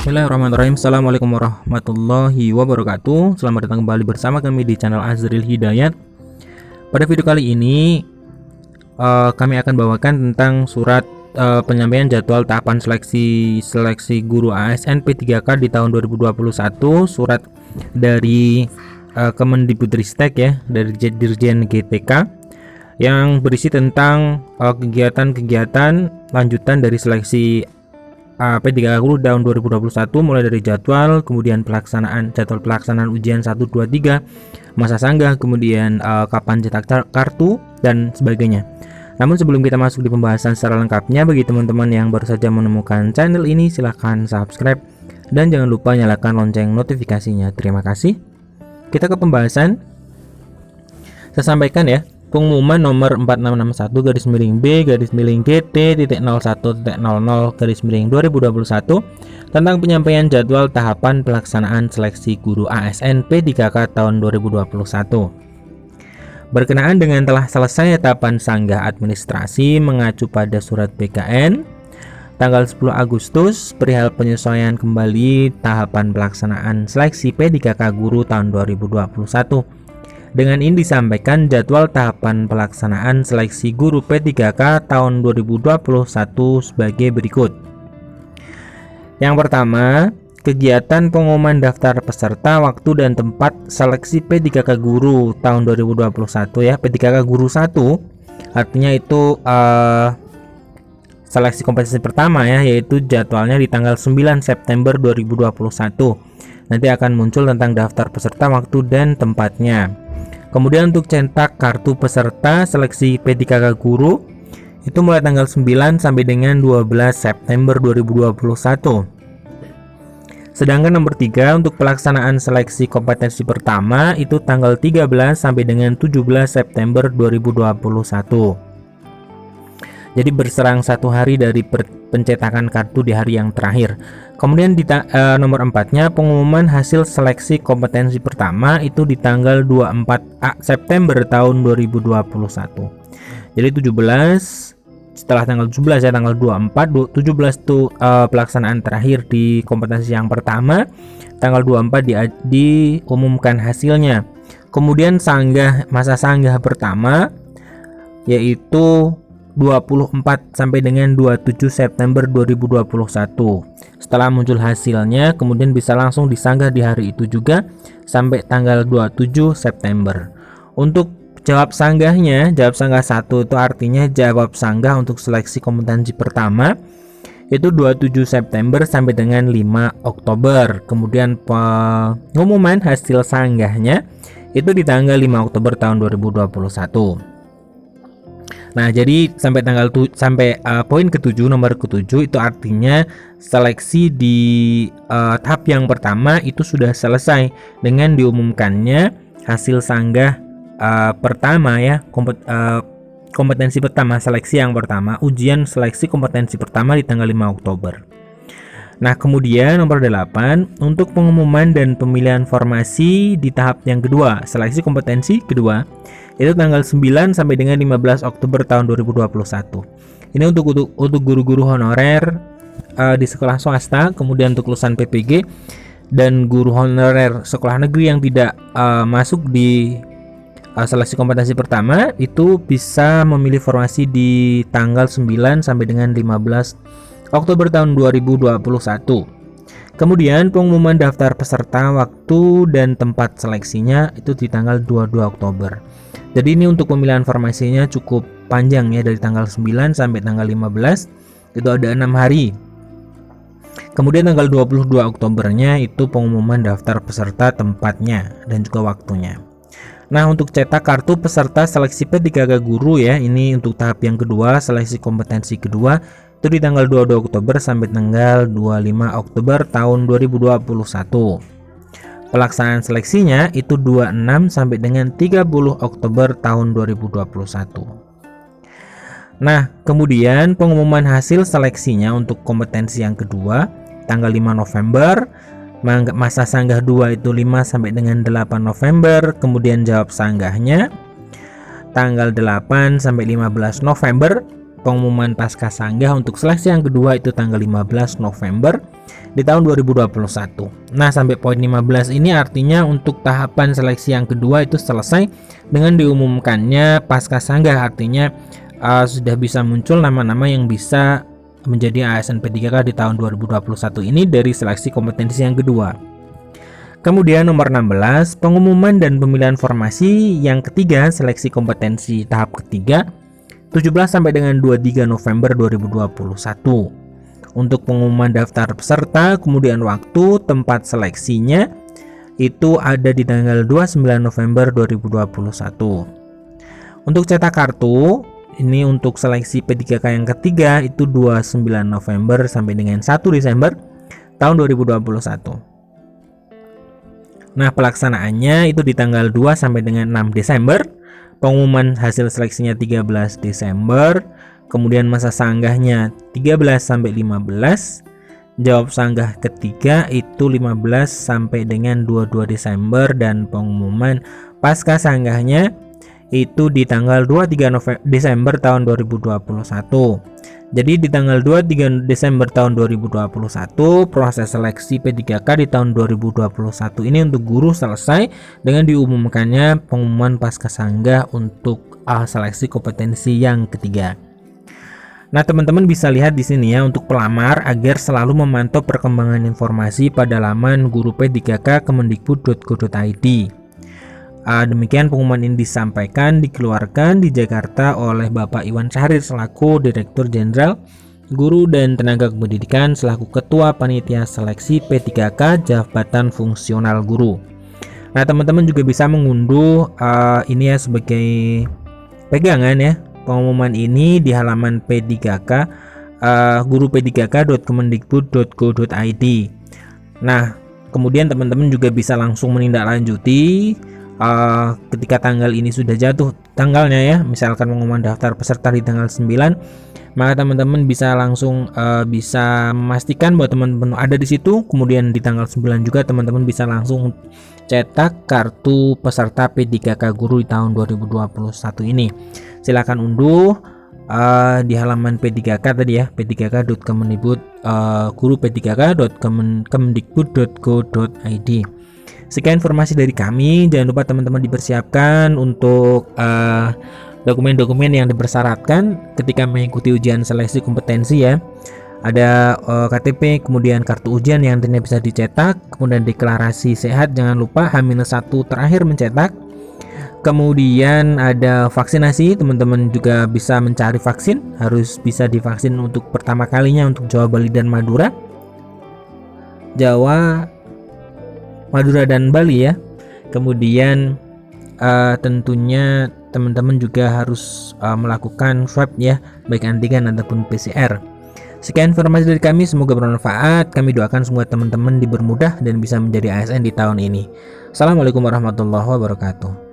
Bismillahirrahmanirrahim. Assalamualaikum warahmatullahi wabarakatuh. Selamat datang kembali bersama kami di channel Azril Hidayat. Pada video kali ini kami akan bawakan tentang surat penyampaian jadwal tahapan seleksi guru ASN P3K di tahun 2021. Surat dari Kemendikbudristek ya, dari Dirjen GTK, yang berisi tentang kegiatan-kegiatan lanjutan dari seleksi P3K guru tahun 2021, mulai dari jadwal, kemudian jadwal pelaksanaan ujian 1, 2, 3, masa sanggah, kemudian kapan cetak kartu dan sebagainya. Namun sebelum kita masuk di pembahasan secara lengkapnya, bagi teman-teman yang baru saja menemukan channel ini, silahkan subscribe dan jangan lupa nyalakan lonceng notifikasinya. Terima kasih. Kita ke pembahasan. Saya sampaikan ya, pengumuman nomor 4661-GT.01.00/2021 tentang penyampaian jadwal tahapan pelaksanaan seleksi guru ASN P3K tahun 2021. Berkenaan dengan telah selesai tahapan sanggah administrasi mengacu pada surat BKN tanggal 10 Agustus perihal penyesuaian kembali tahapan pelaksanaan seleksi P3K guru tahun 2021. Dengan ini disampaikan jadwal tahapan pelaksanaan seleksi guru P3K tahun 2021 sebagai berikut. Yang pertama, kegiatan pengumuman daftar peserta, waktu dan tempat seleksi P3K guru tahun 2021 ya. P3K guru 1 artinya itu seleksi kompetensi pertama ya, yaitu jadwalnya di tanggal 9 September 2021. Nanti akan muncul tentang daftar peserta, waktu dan tempatnya. Kemudian untuk cetak kartu peserta seleksi P3K guru itu mulai tanggal 9 sampai dengan 12 September 2021. Sedangkan nomor 3 untuk pelaksanaan seleksi kompetensi pertama itu tanggal 13 sampai dengan 17 September 2021. Jadi berserang 1 hari dari pencetakan kartu di hari yang terakhir. Kemudian di nomor 4-nya pengumuman hasil seleksi kompetensi pertama itu di tanggal 24 September tahun 2021. Jadi 17 setelah tanggal 17 ya, tanggal 24 17 itu pelaksanaan terakhir di kompetensi yang pertama, tanggal 24 diumumkan hasilnya. Kemudian masa sanggah pertama yaitu 24 sampai dengan 27 September 2021. Setelah muncul hasilnya, kemudian bisa langsung disanggah di hari itu juga sampai tanggal 27 September. Untuk jawab sanggahnya, jawab sanggah 1 itu artinya jawab sanggah untuk seleksi kompetensi pertama itu 27 September sampai dengan 5 Oktober. Kemudian pengumuman hasil sanggahnya itu di tanggal 5 Oktober tahun 2021. Nah, jadi sampai poin ke-7, nomor ke-7 itu artinya seleksi di tahap yang pertama itu sudah selesai dengan diumumkannya hasil sanggah pertama ya, kompetensi pertama, seleksi yang pertama, ujian seleksi kompetensi pertama di tanggal 5 Oktober. Nah, kemudian nomor 8 untuk pengumuman dan pemilihan formasi di tahap yang kedua, seleksi kompetensi kedua itu tanggal 9 sampai dengan 15 Oktober tahun 2021. Ini untuk guru-guru honorer di sekolah swasta, kemudian untuk lulusan PPG dan guru honorer sekolah negeri yang tidak masuk di seleksi kompetensi pertama itu bisa memilih formasi di tanggal 9 sampai dengan 15 Oktober tahun 2021. Kemudian pengumuman daftar peserta, waktu dan tempat seleksinya itu di tanggal 22 Oktober. Jadi ini untuk pemilihan formasinya cukup panjang ya, dari tanggal 9 sampai tanggal 15 itu ada 6 hari. Kemudian tanggal 22 Oktobernya itu pengumuman daftar peserta, tempatnya dan juga waktunya. Nah, untuk cetak kartu peserta seleksi P3K guru ya, ini untuk tahap yang kedua, seleksi kompetensi kedua itu di tanggal 22 Oktober sampai tanggal 25 Oktober tahun 2021. Pelaksanaan seleksinya itu 26 sampai dengan 30 Oktober tahun 2021. Nah, kemudian pengumuman hasil seleksinya untuk kompetensi yang kedua tanggal 5 November, masa sanggah 2 itu 5 sampai dengan 8 November, kemudian jawab sanggahnya tanggal 8 sampai 15 November, pengumuman pasca sanggah untuk seleksi yang kedua itu tanggal 15 November di tahun 2021. Nah, sampai poin 15 ini artinya untuk tahapan seleksi yang kedua itu selesai dengan diumumkannya pasca sanggah, artinya sudah bisa muncul nama-nama yang bisa menjadi ASN P3K di tahun 2021 ini dari seleksi kompetensi yang kedua. Kemudian nomor 16, pengumuman dan pemilihan formasi yang ketiga, seleksi kompetensi tahap ketiga 17 sampai dengan 23 November 2021. Untuk pengumuman daftar peserta, kemudian waktu, tempat seleksinya itu ada di tanggal 29 November 2021. Untuk cetak kartu, ini untuk seleksi P3K yang ketiga itu 29 November sampai dengan 1 Desember tahun 2021. Nah, pelaksanaannya itu di tanggal 2 sampai dengan 6 Desember. Pengumuman hasil seleksinya 13 Desember. Kemudian masa sanggahnya 13 sampai 15. Jawab sanggah ketiga itu 15 sampai dengan 22 Desember dan pengumuman pasca sanggahnya itu di tanggal 23 Desember tahun 2021. Jadi di tanggal 23 Desember tahun 2021 proses seleksi P3K di tahun 2021 ini untuk guru selesai dengan diumumkannya pengumuman pasca sanggah untuk seleksi kompetensi yang ketiga. Nah, teman-teman bisa lihat di sini ya, untuk pelamar agar selalu memantau perkembangan informasi pada laman guru P3K kemendikbud.go.id. Demikian pengumuman ini dikeluarkan di Jakarta oleh Bapak Iwan Syahrir selaku Direktur Jenderal Guru dan Tenaga Kependidikan selaku Ketua Panitia Seleksi P3K Jabatan Fungsional Guru. Nah, teman-teman juga bisa mengunduh ini ya sebagai pegangan ya, pengumuman ini di halaman P3K guru p3k.kemendikbud.go.id. Nah, kemudian teman-teman juga bisa langsung menindaklanjuti ketika tanggal ini sudah jatuh tanggalnya ya, misalkan pengumuman daftar peserta di tanggal 9, maka teman-teman bisa langsung bisa memastikan bahwa teman-teman ada di situ. Kemudian di tanggal 9 juga teman-teman bisa langsung cetak kartu peserta P3K guru di tahun 2021 ini. Silakan unduh di halaman P3K tadi ya, p3k.kemendikbud guru p3k.kemendikbud.go.id. Sekian informasi dari kami. Jangan lupa teman-teman dipersiapkan untuk dokumen-dokumen yang dipersyaratkan ketika mengikuti ujian seleksi kompetensi ya. Ada KTP, kemudian kartu ujian yang nantinya bisa dicetak, kemudian deklarasi sehat, jangan lupa H-1 terakhir mencetak. Kemudian ada vaksinasi, teman-teman juga bisa mencari vaksin, harus bisa divaksin untuk pertama kalinya untuk Jawa, Bali, dan Madura. Jawa, Madura, dan Bali ya. Kemudian tentunya teman-teman juga harus melakukan swab ya, baik antigen ataupun PCR. Sekian informasi dari kami, semoga bermanfaat. Kami doakan semua teman-teman dipermudah dan bisa menjadi ASN di tahun ini. Assalamualaikum warahmatullahi wabarakatuh.